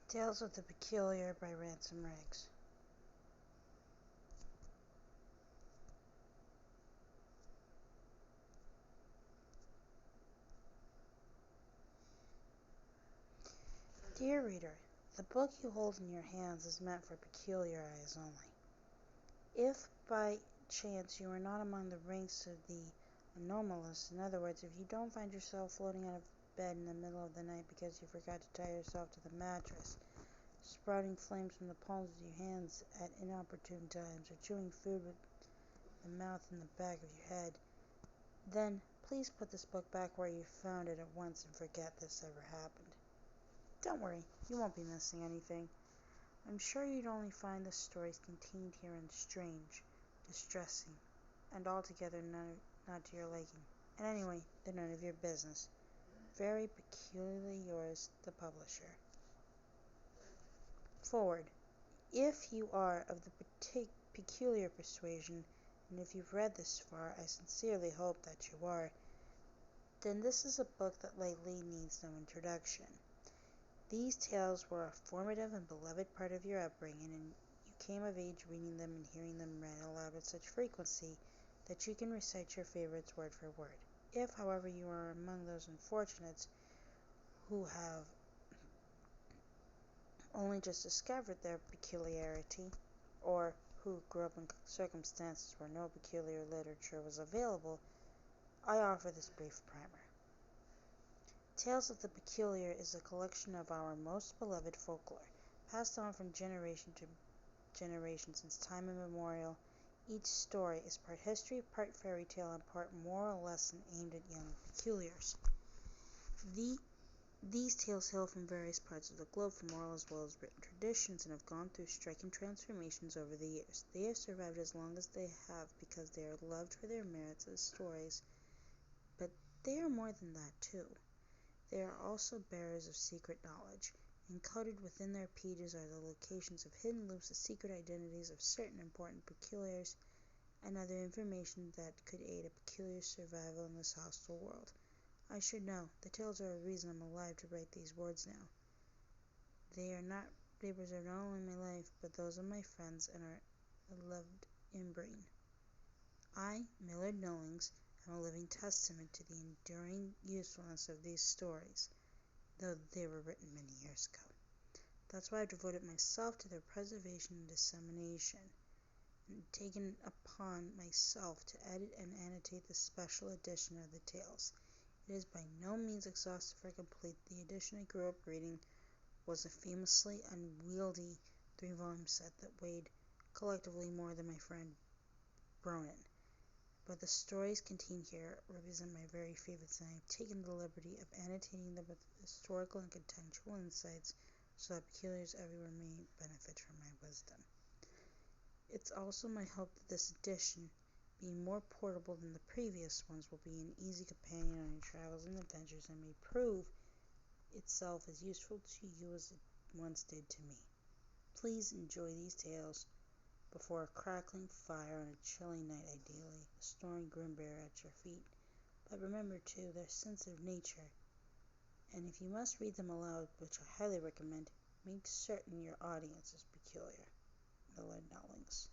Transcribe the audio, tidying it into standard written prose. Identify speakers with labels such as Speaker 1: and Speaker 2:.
Speaker 1: Tales of the Peculiar by Ransom. Dear reader, the book you hold in your hands is meant for peculiar eyes only. If by chance you are not among the ranks of the anomalous, in other words, if you don't find yourself floating out of bed in the middle of the night because you forgot to tie yourself to the mattress, sprouting flames from the palms of your hands at inopportune times, or chewing food with the mouth in the back of your head, then please put this book back where you found it at once and forget this ever happened. Don't worry, you won't be missing anything. I'm sure you'd only find the stories contained herein strange, distressing, and altogether not to your liking. And anyway, they're none of your business. Very peculiarly yours, the publisher. Foreword. If you are of the peculiar persuasion, and if you've read this far, I sincerely hope that you are, then this is a book that likely needs no introduction. These tales were a formative and beloved part of your upbringing, and you came of age reading them and hearing them read aloud with such frequency that you can recite your favorites word for word. If, however, you are among those unfortunates who have only just discovered their peculiarity, or who grew up in circumstances where no peculiar literature was available, I offer this brief primer. Tales of the Peculiar is a collection of our most beloved folklore, passed on from generation to generation since time immemorial. Each story is part history, part fairy tale, and part moral lesson aimed at young peculiars. These tales hail from various parts of the globe for moral as well as written traditions and have gone through striking transformations over the years. They have survived as long as they have because they are loved for their merits as stories, but they are more than that too. They are also bearers of secret knowledge. Encoded within their pages are the locations of hidden loops, the secret identities of certain important peculiars, and other information that could aid a peculiar survival in this hostile world. I should know. The tales are a reason I'm alive to write these words now. They preserve not only my life, but those of my friends and our loved inbrain. I, Millard Nullings, am a living testament to the enduring usefulness of these stories, though they were written many years ago. That's why I've devoted myself to their preservation and dissemination, and taken upon myself to edit and annotate the special edition of the tales. It is by no means exhaustive or complete. The edition I grew up reading was a famously unwieldy 3-volume set that weighed collectively more than my friend Bronin. But the stories contained here represent my very favorites, and I have taken the liberty of annotating them with historical and contextual insights so that peculiars everywhere may benefit from my wisdom. It's also my hope that this edition, being more portable than the previous ones, will be an easy companion on your travels and adventures and may prove itself as useful to you as it once did to me. Please enjoy these tales before a crackling fire on a chilly night, ideally, a snoring grim bear at your feet. But remember, too, their sense of nature, and if you must read them aloud, which I highly recommend, make certain your audience is peculiar. Millard Nullings.